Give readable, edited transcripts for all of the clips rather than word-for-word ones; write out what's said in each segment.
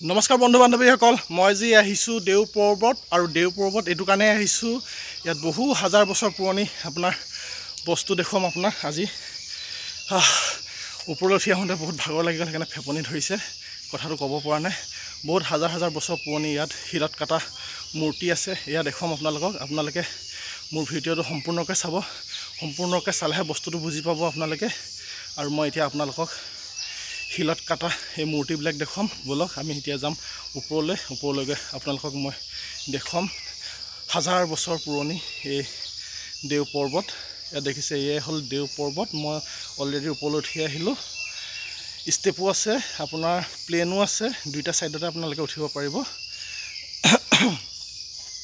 নমস্কাৰ বন্ধু বান্ধৱীসকল, মই যি আহিছোঁ দেও পৰ্বত আৰু দেও পৰ্বত এইটো কাৰণে আহিছোঁ। ইয়াত বহু হাজাৰ বছৰ পুৰণি আপোনাৰ বস্তু দেখুৱাম আপোনাক আজি। ওপৰলৈ উঠি আহোঁতে বহুত ভাগৰ লাগি গ'ল, সেইকাৰণে ফেপনি ধৰিছে, কথাটো ক'ব পৰা নাই। বহুত হাজাৰ হাজাৰ বছৰ পুৰণি ইয়াত শিলত কটা মূৰ্তি আছে। এয়া দেখুৱাম আপোনালোকক। আপোনালোকে মোৰ ভিডিঅ'টো সম্পূৰ্ণকৈ চাব, সম্পূৰ্ণকৈ চালেহে বস্তুটো বুজি পাব আপোনালোকে। আৰু মই এতিয়া আপোনালোকক শিলত কটা এই মূৰ্তিবিলাক দেখুৱাম। ব'লক আমি এতিয়া যাম ওপৰলৈকে আপোনালোকক মই দেখুৱাম হাজাৰ বছৰ পুৰণি এই দেও পৰ্বত। ইয়াত দেখিছে, এয়াই হ'ল দেও পৰ্বত। মই অলৰেডি ওপৰলৈ উঠি আহিলোঁ। ষ্টেপো আছে, আপোনাৰ প্লেনো আছে, দুইটা ছাইডতে আপোনালোকে উঠিব পাৰিব।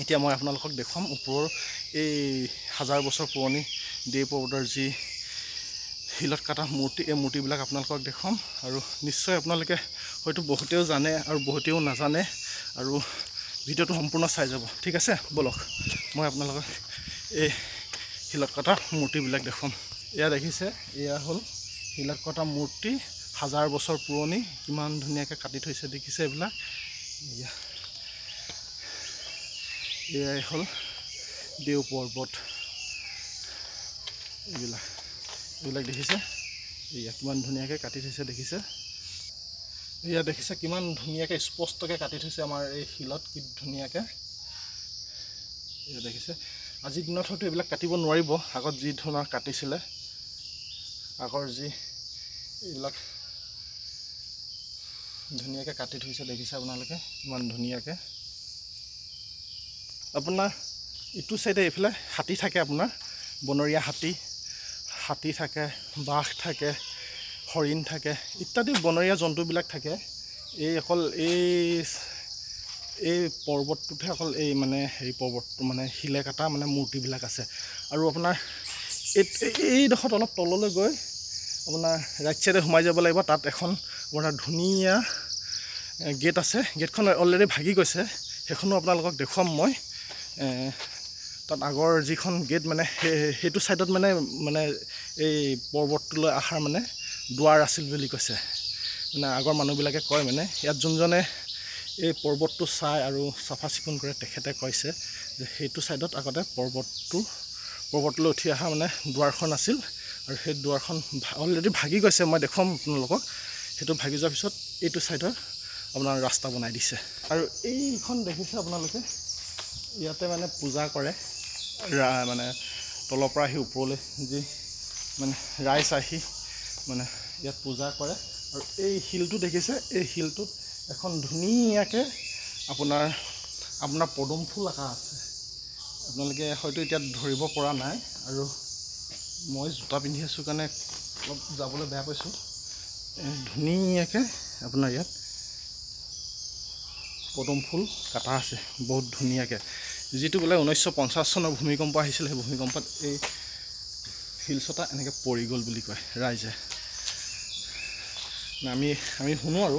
এতিয়া মই আপোনালোকক দেখুৱাম ওপৰৰ এই হাজাৰ বছৰ পুৰণি দেও পৰ্বতৰ যি শিলত কটা মূৰ্তি, এই মূৰ্তিবিলাক আপোনালোকক দেখুৱাম। আৰু নিশ্চয় আপোনালোকে হয়তো বহুতেও জানে আৰু বহুতেও নাজানে, আৰু ভিডিঅ'টো সম্পূৰ্ণ চাই যাব, ঠিক আছে। ব'লক মই আপোনালোকক এই শিলত কটা মূৰ্তিবিলাক দেখুৱাম। এয়া দেখিছে, এয়া হ'ল শিলত কটা মূৰ্তি, হাজাৰ বছৰ পুৰণি। কিমান ধুনীয়াকৈ কাটি থৈছে দেখিছে এইবিলাক। এয়াই হ'ল দেও পৰ্বত। এইবিলাক দেখিছে, এয়া কিমান ধুনীয়াকৈ কাটি থৈছে দেখিছে। এয়া দেখিছে কিমান ধুনীয়াকৈ স্পষ্টকৈ কাটি থৈছে আমাৰ এই শিলত, কি ধুনীয়াকৈ। এয়া দেখিছে, আজিৰ দিনত হয়তো এইবিলাক কাটিব নোৱাৰিব, আগত যি ধৰণৰ কাটিছিলে, আগৰ যি এইবিলাক ধুনীয়াকৈ কাটি থৈছে দেখিছে আপোনালোকে, কিমান ধুনীয়াকৈ। আপোনাৰ ইটো চাইডে এইফালে হাতী থাকে, আপোনাৰ বনৰীয়া হাতী থাকে, বাঘ থাকে, হৰিণ থাকে, ইত্যাদি বনৰীয়া জন্তুবিলাক থাকে। এই অকল এই পৰ্বতটোতহে অকল এই মানে হেৰি পৰ্বতটো মানে শিলে কটা মানে মূৰ্তিবিলাক আছে। আৰু আপোনাৰ এইডোখৰত অলপ তললৈ গৈ আপোনাৰ ৰাইট চাইডে সোমাই যাব লাগিব। তাত এখন আপোনাৰ ধুনীয়া গেট আছে, গেটখন অলৰেডি ভাগি গৈছে, সেইখনো আপোনালোকক দেখুৱাম মই। তাত আগৰ যিখন গেট মানে সেইটো ছাইডত মানে এই পৰ্বতটোলৈ অহাৰ মানে দুৱাৰ আছিল বুলি কৈছে। মানে আগৰ মানুহবিলাকে কয়, মানে ইয়াত যোনজনে এই পৰ্বতটো চাই আৰু চাফা চিকুণ কৰে, তেখেতে কৈছে যে সেইটো ছাইডত আগতে পৰ্বতলৈ উঠি অহা মানে দুৱাৰখন আছিল, আৰু সেই দুৱাৰখন অলৰেডি ভাগি গৈছে। মই দেখুৱাম আপোনালোকক। সেইটো ভাগি যোৱাৰ পিছত এইটো ছাইডৰ আপোনাৰ ৰাস্তা বনাই দিছে। আৰু এইখন দেখিছে আপোনালোকে, ইয়াতে মানে পূজা কৰে, মানে তলৰ পৰা আহি ওপৰলৈ যি মানে ৰাইজ আহি মানে ইয়াত পূজা কৰে। আৰু এই শিলটো দেখিছে, এই শিলটোত এখন ধুনীয়াকৈ আপোনাৰ পদুম ফুল আঁকা আছে। আপোনালোকে হয়তো এতিয়া ধৰিব পৰা নাই, আৰু মই জোতা পিন্ধি আছোঁ কাৰণে অলপ যাবলৈ বেয়া পাইছোঁ। ধুনীয়াকৈ আপোনাৰ ইয়াত পদুম ফুল কটা আছে বহুত ধুনীয়াকৈ। যিটো বোলে 1950 চনৰ ভূমিকম্প আহিছিলে, সেই ভূমিকম্পত এই শিলচটা এনেকৈ পৰি গ'ল বুলি কয় ৰাইজে। আমি শুনো আৰু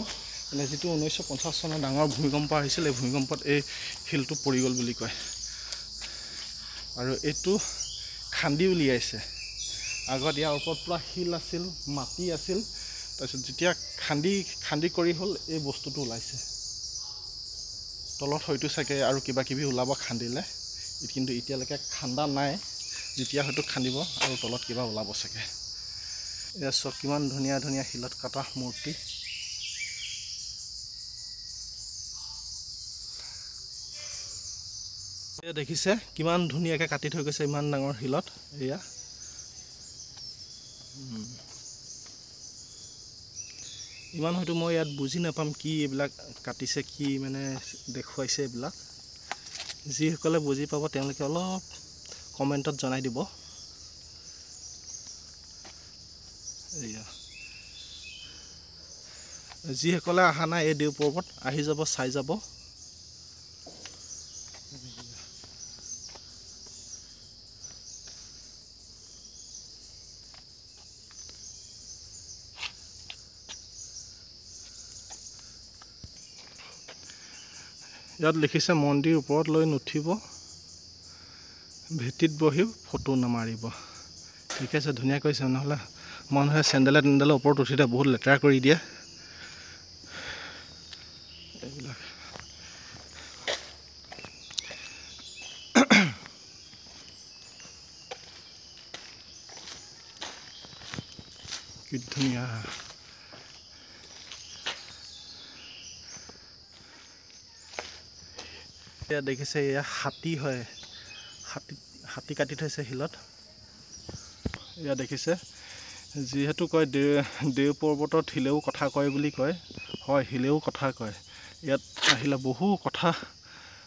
মানে যিটো 1950 চনৰ ডাঙৰ ভূমিকম্প আহিছিলে, এই ভূমিকম্পত এই শিলটো পৰি গ'ল বুলি কয়। আৰু এইটো খান্দি উলিয়াইছে। আগত ইয়াৰ ওপৰত পূৰা শিল আছিল, মাটি আছিল, তাৰপিছত যেতিয়া খান্দি কৰি হ'ল এই বস্তুটো ওলাইছে। তলত হয়তো চাগে আৰু কিবা কিবি ওলাব খান্দিলে, কিন্তু এতিয়ালৈকে খান্দা নাই। যেতিয়া হয়তো খান্দিব আৰু তলত কিবা ওলাব চাগে। এয়া চব কিমান ধুনীয়া ধুনীয়া শিলত কটা মূৰ্তি। এয়া দেখিছে কিমান ধুনীয়াকৈ কাটি থৈ গৈছে, ইমান ডাঙৰ শিলত। এয়া ইমান হয়তো মই ইয়াত বুজি নাপাম কি এইবিলাক কাটিছে, কি মানে দেখুৱাইছে। এইবিলাক যিসকলে বুজি পাব তেওঁলোকে অলপ কমেণ্টত জনাই দিব। এয়া যিসকলে অহা নাই এই দেও পৰ্বত, আহি যাব, চাই যাব। ইয়াত লিখিছে, মন্দিৰ ওপৰত লৈ নুঠিব, ভেটিত বহি ফটো নামাৰিব। ঠিক আছে, ধুনীয়া কৰিছে। নহ'লে মানুহে চেণ্ডেলে ওপৰত উঠিলে বহুত লেতেৰা কৰি দিয়ে। এইবিলাক কি ধুনীয়া এয়া দেখিছে এয়া হাতী হয় হাতী কাটি থৈছে শিলত এয়া দেখিছে যিহেতু কয় দেও পৰ্বতত শিলেও কথা কয় বুলি কয় হয় শিলেও কথা কয় ইয়াত আহিলে বহু কথা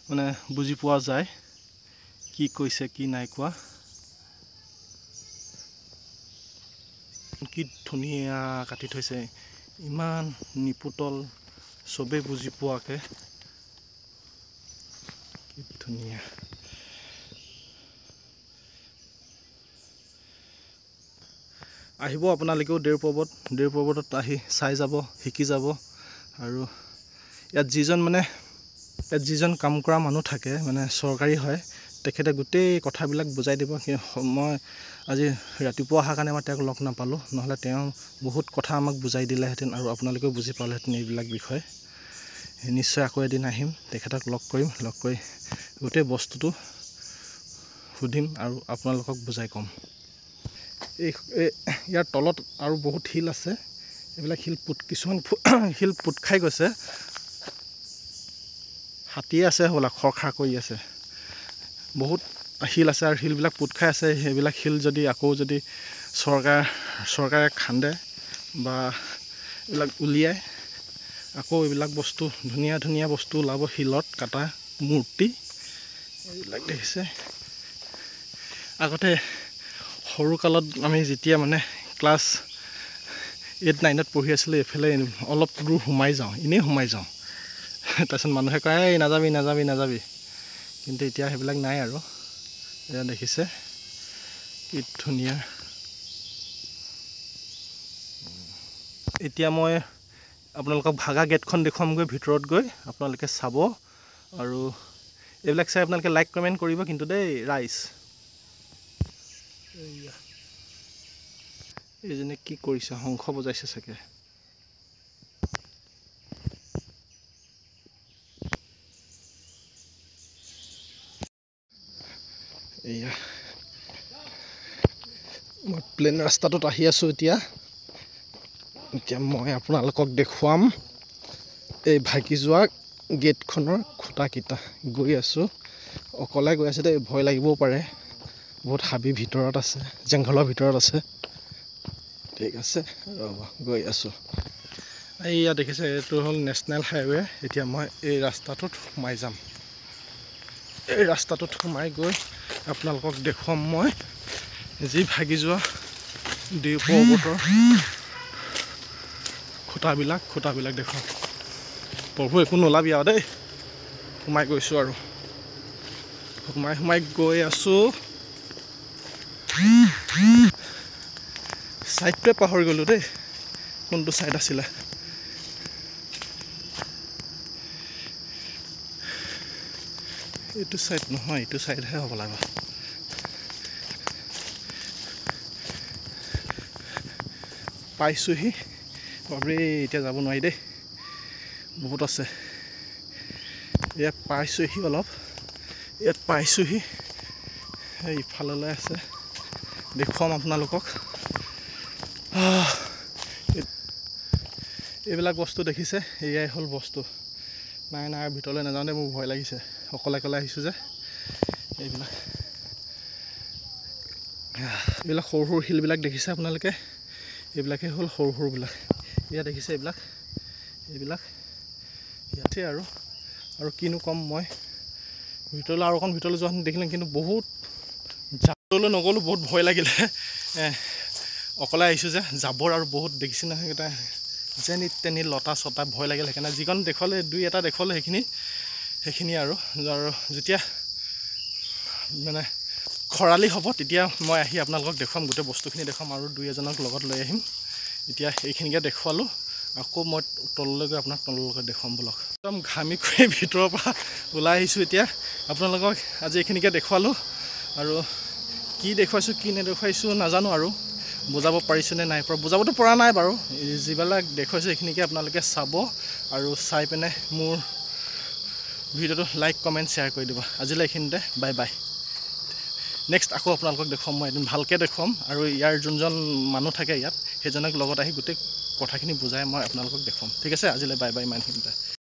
মানে বুজি পোৱা যায় কি কৈছে কি নাই কোৱা কি ধুনীয়া কাটি থৈছে ইমান নিপুতল চবে বুজি পোৱাকে কি ধুনীয়া আহিব আপোনালোকেও দেও পৰ্বতত আহি চাই যাব শিকি যাব আৰু ইয়াত যিজন কাম কৰা মানুহ থাকে মানে চৰকাৰী হয় তেখেতে গোটেই কথাবিলাক বুজাই দিব মই আজি ৰাতিপুৱা অহাৰ কাৰণে মই তেওঁক লগ নাপালোঁ নহ'লে তেওঁ বহুত কথা আমাক বুজাই দিলেহেঁতেন আৰু আপোনালোকেও বুজি পালেহেঁতেন এইবিলাক বিষয় নিশ্চয় আকৌ এদিন আহিম তেখেতক লগ কৰি গোটেই বস্তুটো সুধিম আৰু আপোনালোকক বুজাই ক'ম ইয়াৰ তলত আৰু বহুত শিল আছে এইবিলাক কিছুমান শিল পুত খাই গৈছে হাতীয়ে আছে হ'বলা খৰখৰ কৰি আছে বহুত শিল আছে আৰু শিলবিলাক পুত খাই আছে সেইবিলাক শিল যদি চৰকাৰে খান্দে বা এইবিলাক উলিয়াই আকৌ এইবিলাক বস্তু ধুনীয়া বস্তু ওলাব শিলত কাটা মূৰ্তি এইবিলাক দেখিছে আগতে সৰুকালত আমি যেতিয়া মানে ক্লাছ 8-9ত পঢ়ি আছিলোঁ এইফালে অলপ দূৰ এনেই সোমাই যাওঁ তাৰপিছত মানুহে কয় এই নাযাবি কিন্তু এতিয়া সেইবিলাক নাই আৰু এয়া দেখিছে কি ধুনীয়া এতিয়া মই আপোনালোকক ভাগা গেটখন দেখুৱামগৈ ভিতৰত গৈ আপোনালোকে চাব আৰু এইবিলাক চাই আপোনালোকে লাইক কমেণ্ট কৰিব কিন্তু দেই ৰাইজ এইজনে কি কৰিছে শংখ বজাইছে চাগে এয়া মই প্লেন ৰাস্তাটোত আহি আছোঁ এতিয়া মই আপোনালোকক দেখুৱাম এই ভাগি যোৱা গেটখনৰ খুঁটাকেইটা গৈ আছোঁ অকলে গৈ আছে দেই ভয় লাগিবও পাৰে বহুত হাবি ভিতৰত আছে জংঘলৰ ভিতৰত আছে ঠিক আছে ৰ'ব গৈ আছোঁ এইয়া দেখিছে এইটো হ'ল নেশ্যনেল হাইৱে এতিয়া মই এই ৰাস্তাটোত সোমাই যাম এই ৰাস্তাটোত সোমাই গৈ আপোনালোকক দেখুৱাম মই যি ভাগি যোৱা দেও পৰ্বতৰ খুঁটাবিলাক দেখুৱাম প্ৰভু একো নোলাবি আৰু দেই সোমাই গৈছোঁ আৰু সোমাই গৈ আছোঁ ছাইডটোৱে পাহৰি গ'লোঁ দেই কোনটো ছাইড আছিলে এইটো ছাইড নহয় এইটো ছাইডহে হ'ব লাগে পাইছোঁহি বাবৰে এতিয়া যাব নোৱাৰি দেই বহুত আছে ইয়াত পাইছোঁহি অলপ ইফাললৈ আছে দেখুৱাম আপোনালোকক এইবিলাক বস্তু দেখিছে এয়াই হ'ল বস্তু নাই ভিতৰলৈ নাযাওঁ দে মোৰ ভয় লাগিছে অকলে আহিছোঁ যে এইবিলাক সৰু শিলবিলাক দেখিছে আপোনালোকে এইবিলাকেই হ'ল সৰুবিলাক ইয়াত দেখিছে এইবিলাক ইয়াতে আৰু কিনো ক'ম মই ভিতৰলৈ আৰু অকণ ভিতৰলৈ যোৱা দেখিলে কিন্তু বহুত যাবলৈ নগ'লোঁ বহুত ভয় লাগিলে অকলে আহিছোঁ যে জাবৰ আৰু বহুত দেখিছে নহয় সেইকেইটা যেনি তেনি লতা চতা ভয় লাগিল সেইকাৰণে যিকণ দেখুৱালে দুই এটা দেখুৱালে সেইখিনি আৰু যেতিয়া মানে খৰালি হ'ব তেতিয়া মই আহি আপোনালোকক দেখুৱাম গোটেই বস্তুখিনি দেখুৱাম আৰু দুই এজনক লগত লৈ আহিম এতিয়া এইখিনিকে দেখুৱালোঁ আকৌ মই তললৈ গৈ আপোনাক তললৈকে দেখুৱাম বলক একদম ঘামি কৰি ভিতৰৰ পৰা ওলাই আহিছোঁ এতিয়া আপোনালোকক আজি এইখিনিকে দেখুৱালোঁ আৰু কি দেখুৱাইছোঁ কি নেদেখুৱাইছোঁ নাজানো আৰু বুজাব পাৰিছেনে নাই পৰা বুজাবতো পৰা নাই বাৰু যিবিলাক দেখুৱাইছে সেইখিনিকে আপোনালোকে চাব আৰু চাই পিনে মোৰ ভিডিঅ'টো লাইক কমেণ্ট শ্বেয়াৰ কৰি দিব আজিলৈ এইখিনিতে বাই বাই নেক্সট আকৌ আপোনালোকক দেখুৱাম মই এদিন ভালকৈ দেখুৱাম আৰু ইয়াৰ যোনজন মানুহ থাকে ইয়াত সেইজনক লগত আহি গোটেই কথাখিনি বুজাই মই আপোনালোকক দেখুৱাম ঠিক আছে আজিলৈ বাই বাই ইমানখিনিতে